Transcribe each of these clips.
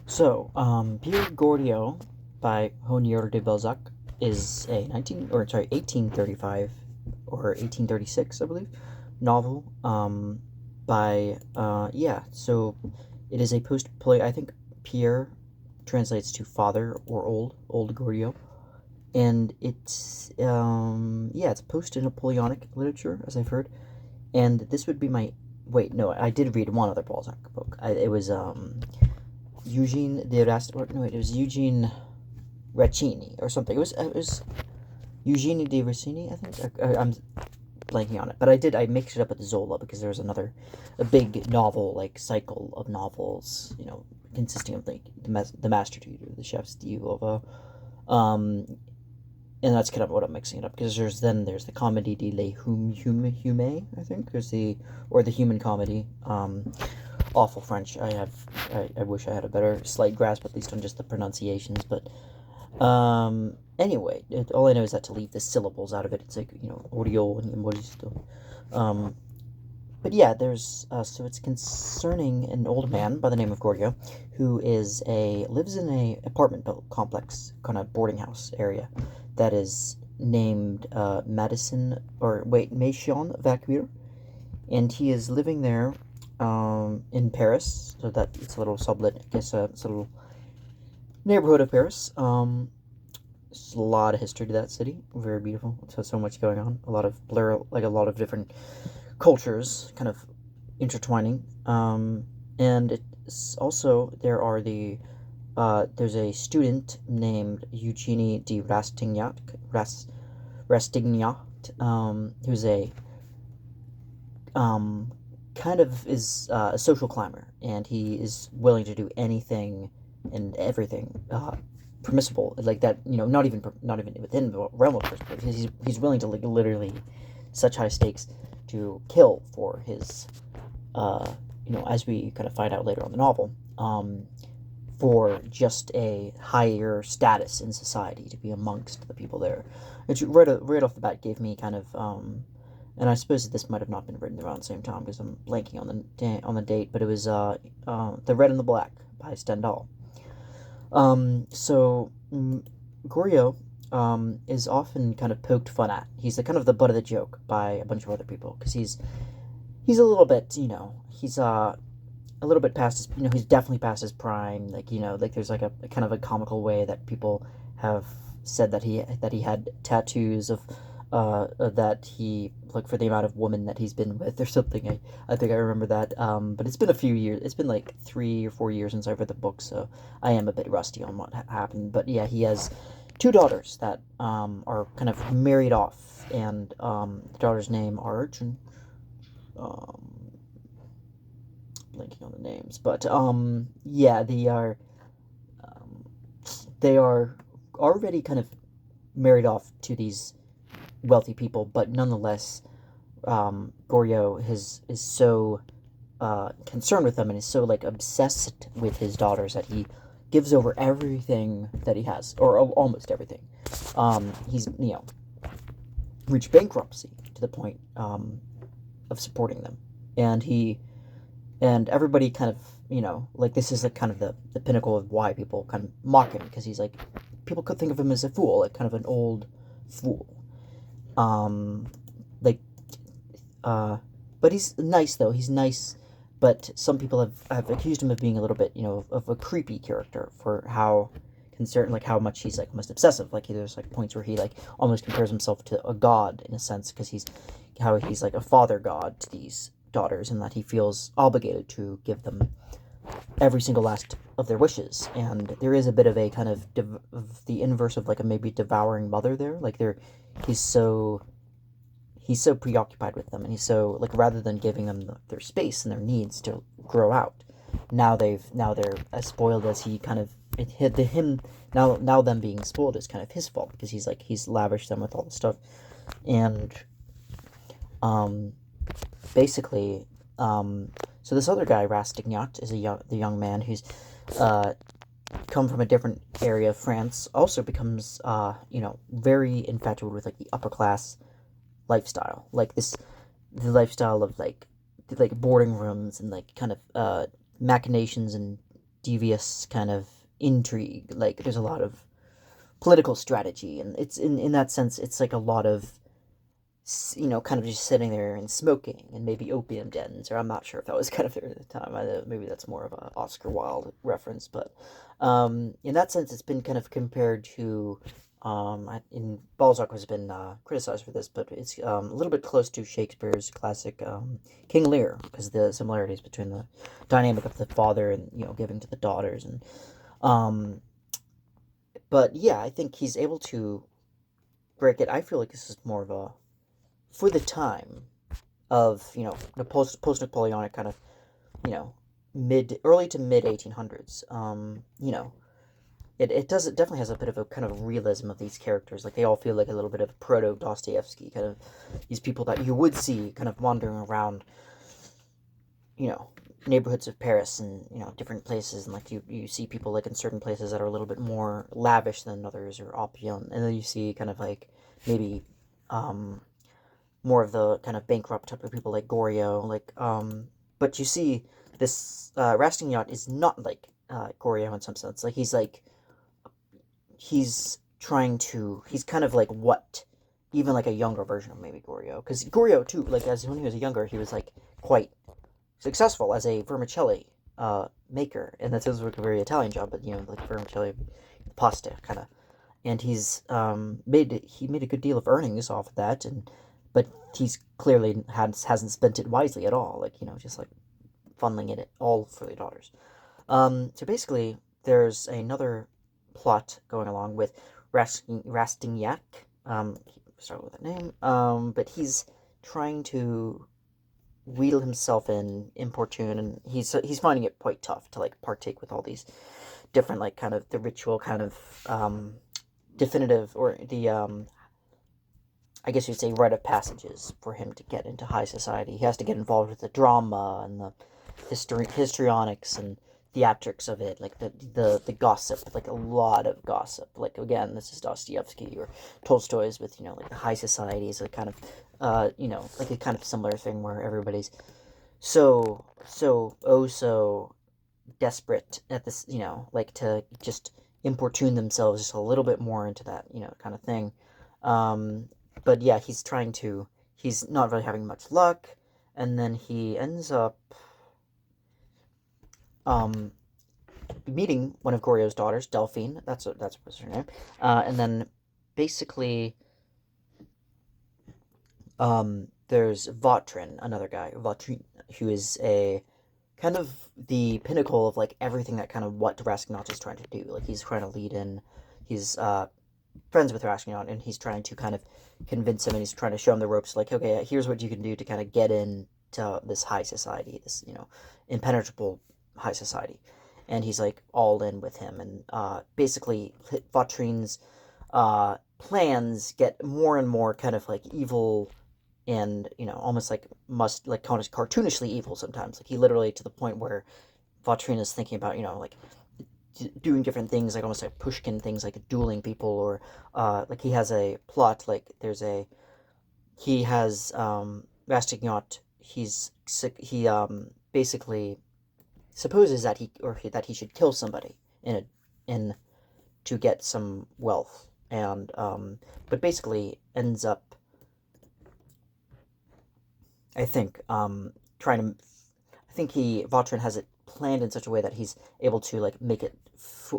Père Goriot by Honorè de Balzac is a 1835 or 1836, I believe, novel. It is a post play. I think Pierre translates to father or old Goriot, and it's post Napoleonic literature, as I've heard. And this would be my wait. No, I did read one other Balzac book. It was Eugene de Rast. Or, no, wait, it was Eugene Raccini or something. It was Eugenie de Rossini, I think. I'm blanking on it, but I mixed it up with Zola because there was a big novel like cycle of novels, consisting of like the Master Tutor, the Chef's Diva, and that's kind of what I'm mixing it up because there's the Comedy de Hume, I think the Human Comedy. Awful French. I wish I had a better slight grasp, at least on just the pronunciations. But anyway, all I know is that to leave the syllables out of it, it's like audio and moristo. But yeah, so it's concerning an old man by the name of Goriot who lives in a apartment complex, kind of boarding house area that is named Maison Vauquer, and he is living there in Paris, so that it's a little sublet, I guess, it's a little neighborhood of Paris. There's a lot of history to that city. Very beautiful. So much going on. A lot of different cultures kind of intertwining. And it's also there's a student named Eugenie de Rastignac, who's a kind of is a social climber, and he is willing to do anything and everything permissible, like that. Not even within the realm of permissible. He's willing to, like, literally such high stakes to kill for his, as we kind of find out later on the novel, for just a higher status in society, to be amongst the people there. Which right off the bat gave me kind of, and I suppose this might have not been written around the same time because I'm blanking on the date, but it was The Red and the Black by Stendhal. Goriot is often kind of poked fun at. He's kind of the butt of the joke by a bunch of other people because he's a little bit, he's a little bit past his, he's definitely past his prime. Like there's like a kind of a comical way that people have said that he had tattoos of that he, like, for the amount of women that he's been with or something. I think I remember that. But it's been a few years. It's been like 3 or 4 years since I've read the book, so I am a bit rusty on what happened. But yeah, he has two daughters that are kind of married off, and the daughter's name are blanking on the names, but yeah, they are already kind of married off to these wealthy people, but nonetheless, Goriot is so concerned with them and is so, like, obsessed with his daughters that he gives over everything that he has, or almost everything. He's reached bankruptcy to the point of supporting them, and everybody kind of, like, this is like kind of the pinnacle of why people kind of mock him, because he's like, people could think of him as a fool, like kind of an old fool. Like, but he's nice, though. He's nice, but some people have accused him of being a little bit, of a creepy character for how concerned, like, how much he's, like, almost obsessive. Like, there's, like, points where he, like, almost compares himself to a god, in a sense, because he's like a father god to these daughters, and that he feels obligated to give them every single last of their wishes. And there is a bit of a kind of the inverse of, like, a maybe devouring mother there. Like, he's so preoccupied with them, and he's so, like, rather than giving them their space and their needs to grow out, now they're as spoiled as he kind of it hit him. Now them being spoiled is kind of his fault, because he's lavished them with all the stuff. And basically, so this other guy, Rastignac, is the young man who's come from a different area of France, also becomes very infatuated with, like, the upper class lifestyle, like the lifestyle of, like boarding rooms and, like, kind of machinations and devious kind of intrigue. Like there's a lot of political strategy, and it's in that sense, it's like a lot of kind of just sitting there and smoking, and maybe opium dens, or I'm not sure if that was kind of there at the time. Maybe that's more of a Oscar Wilde reference, but in that sense, it's been kind of compared to. In Balzac has been criticized for this, but it's a little bit close to Shakespeare's classic King Lear, because the similarities between the dynamic of the father and giving to the daughters, and um, but yeah, I think he's able to break it. I feel like this is more of a for the time of the post Napoleonic kind of you know mid early to mid 1800s. It definitely has a bit of a kind of realism of these characters. Like they all feel like a little bit of proto Dostoevsky, kind of these people that you would see kind of wandering around, you know, neighborhoods of Paris, and different places, and like you see people like in certain places that are a little bit more lavish than others, or opulent, and then you see kind of like maybe um more of the kind of bankrupt type of people like Goriot, like but you see this Rastignac is not like Goriot in some sense. Like he's kind of like what even like a younger version of maybe Goriot, because Goriot too, like as when he was younger, he was like quite successful as a vermicelli maker, and that sounds like a very Italian job, but like vermicelli pasta kind of, and he made a good deal of earnings off of that, and but he's clearly hasn't spent it wisely at all, like just like funneling it all for the daughters. So basically, there's another plot going along with Rastignac. Start with that name. But he's trying to wheedle himself in, importune, and he's finding it quite tough to like partake with all these different like kind of the ritual kind of definitive, or the I guess you'd say rite of passages for him to get into high society. He has to get involved with the drama and the histrionics and theatrics of it, like the gossip, like a lot of gossip. Like again, this is Dostoevsky or Tolstoy's with like the high society is a kind of like a kind of similar thing where everybody's so desperate at this, like to just importune themselves just a little bit more into that kind of thing. But yeah, he's not really having much luck, and then he ends up meeting one of Goriot's daughters, Delphine. That's what's her name. And then basically, there's Vautrin, another guy, Vautrin, who is a kind of the pinnacle of like everything that kind of what Rastignac is trying to do. Like he's trying to lead in. He's friends with Rastignac, and he's trying to kind of convince him, and he's trying to show him the ropes. Like, okay, here's what you can do to kind of get into this high society, this impenetrable high society, and he's like all in with him, and basically Vautrin's plans get more and more kind of like evil, and almost like kind of cartoonishly evil sometimes. Like he literally, to the point where Vautrin is thinking about like doing different things, like almost like Pushkin things, like dueling people, or like he has a plot, like he has Rastignac, he basically supposes that he should kill somebody in to get some wealth, and but basically ends up, I think, trying to. I think Vautrin has it planned in such a way that he's able to like make it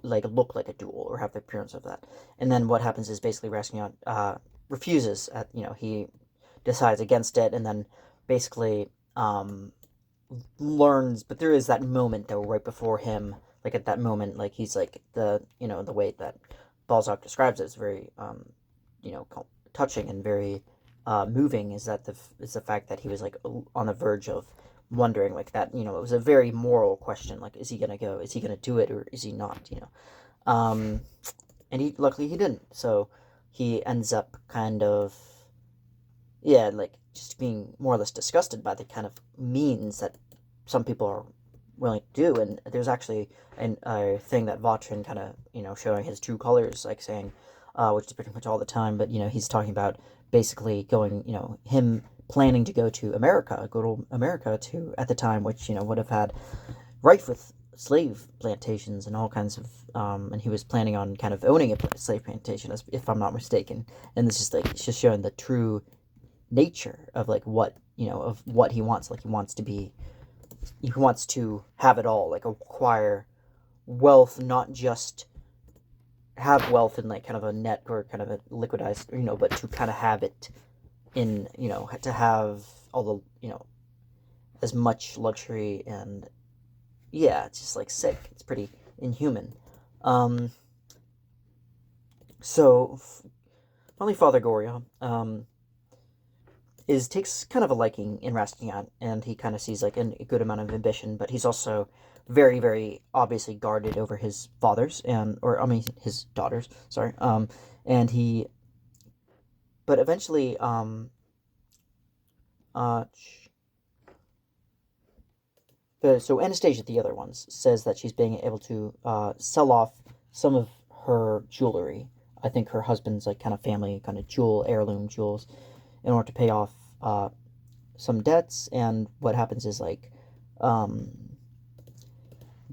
like look like a duel, or have the appearance of that. And then what happens is basically Rastignac refuses. He decides against it, and then basically learns. But there is that moment though, right before him. Like at that moment, like he's like the way that Balzac describes it is very touching and very moving, is that the fact that he was like on the verge of wondering, like that it was a very moral question, like is he gonna go, is he gonna do it, or is he not, um and he luckily he didn't, so he ends up kind of, yeah, like just being more or less disgusted by the kind of means that some people are willing to do. And there's actually a thing that Vautrin kind of showing his true colors, like saying which is pretty much all the time, but he's talking about basically going, him planning to go to America to at the time, which would have had rife with slave plantations and all kinds of, and he was planning on kind of owning a slave plantation, if I'm not mistaken. And this is like, it's just showing the true nature of like what, of what he wants. Like he wants to have it all, like acquire wealth, not just have wealth in like kind of a net or kind of a liquidized, but to kind of have it in, to have all the, as much luxury. And yeah, it's just like sick. It's pretty inhuman. So finally, Father Goriot takes kind of a liking in Rastignac, and he kind of sees like a good amount of ambition, but he's also very, very obviously guarded over his fathers his daughters. Sorry. And he, but eventually, so Anastasia, the other ones, says that she's being able to sell off some of her jewelry. I think her husband's like kind of family, kind of heirloom jewels, in order to pay off some debts. And what happens is like,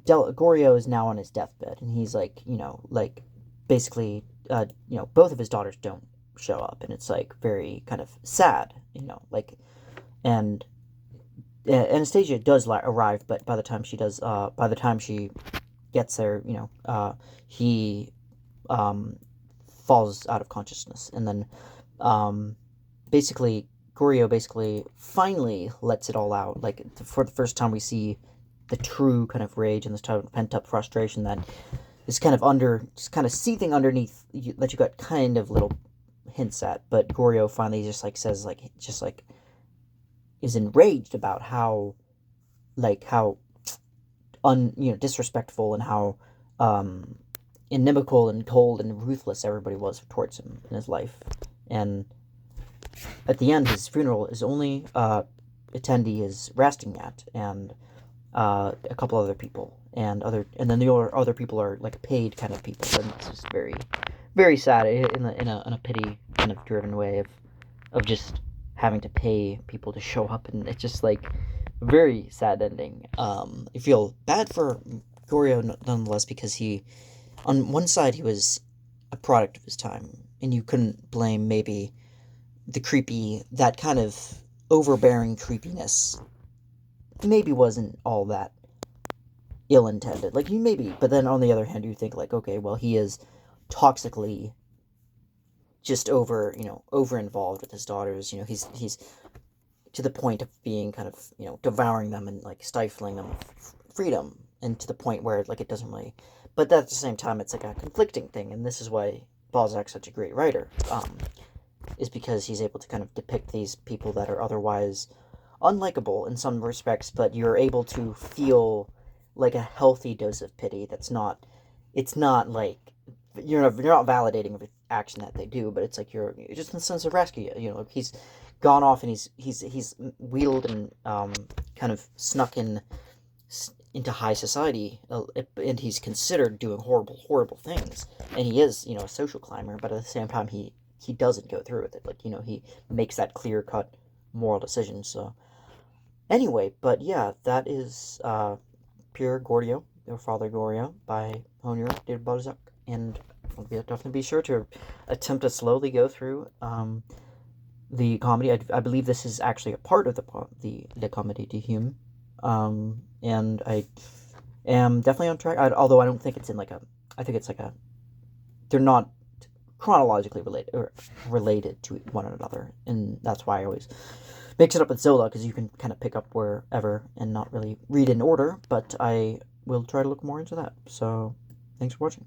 Goriot is now on his deathbed, and he's like, basically, both of his daughters don't show up, and it's like very kind of sad, and Anastasia does arrive, but by the time she gets there, he falls out of consciousness, and then basically Goriot finally lets it all out. Like for the first time, we see the true kind of rage and this type of pent up frustration that is kind of seething underneath, that you got kind of little hints at. But Goriot finally just like says, like, just like is enraged about how disrespectful and how inimical and cold and ruthless everybody was towards him in his life. And at the end, his funeral is only attendee is Rastignac and a couple other people, and then the other people are like paid kind of people. And it's just very, very sad in a pity kind of driven way of just having to pay people to show up, and it's just like a very sad ending. I feel bad for Goriot nonetheless, because he, on one side, he was a product of his time, and you couldn't blame maybe that kind of overbearing creepiness maybe wasn't all that ill-intended. Like, but then on the other hand, you think like, okay, well, he is toxically just over involved with his daughters. He's to the point of being kind of, devouring them and like stifling them of freedom, and to the point where like it doesn't really, but at the same time, it's like a conflicting thing. And this is why Balzac's such a great writer, is because he's able to kind of depict these people that are otherwise unlikable in some respects, but you're able to feel like a healthy dose of pity. It's not like you're not validating every action that they do, but it's like you're just in the sense of rescue. He's gone off and he's wheeled and kind of snuck into high society, and he's considered doing horrible things, and he is a social climber, but at the same time he doesn't go through with it. Like, he makes that clear cut moral decision. So anyway, but yeah, that is Père Goriot, or Father Goriot, by Honorè de Balzac, and I'll definitely be sure to attempt to slowly go through the comedy. I believe this is actually a part of the Comédie de Hume, and I am definitely on track. Although I don't think it's in like I think it's like they're not chronologically related to one another, and that's why I always mix it up with Zola, because you can kind of pick up wherever and not really read in order. But I will try to look more into that. So thanks for watching.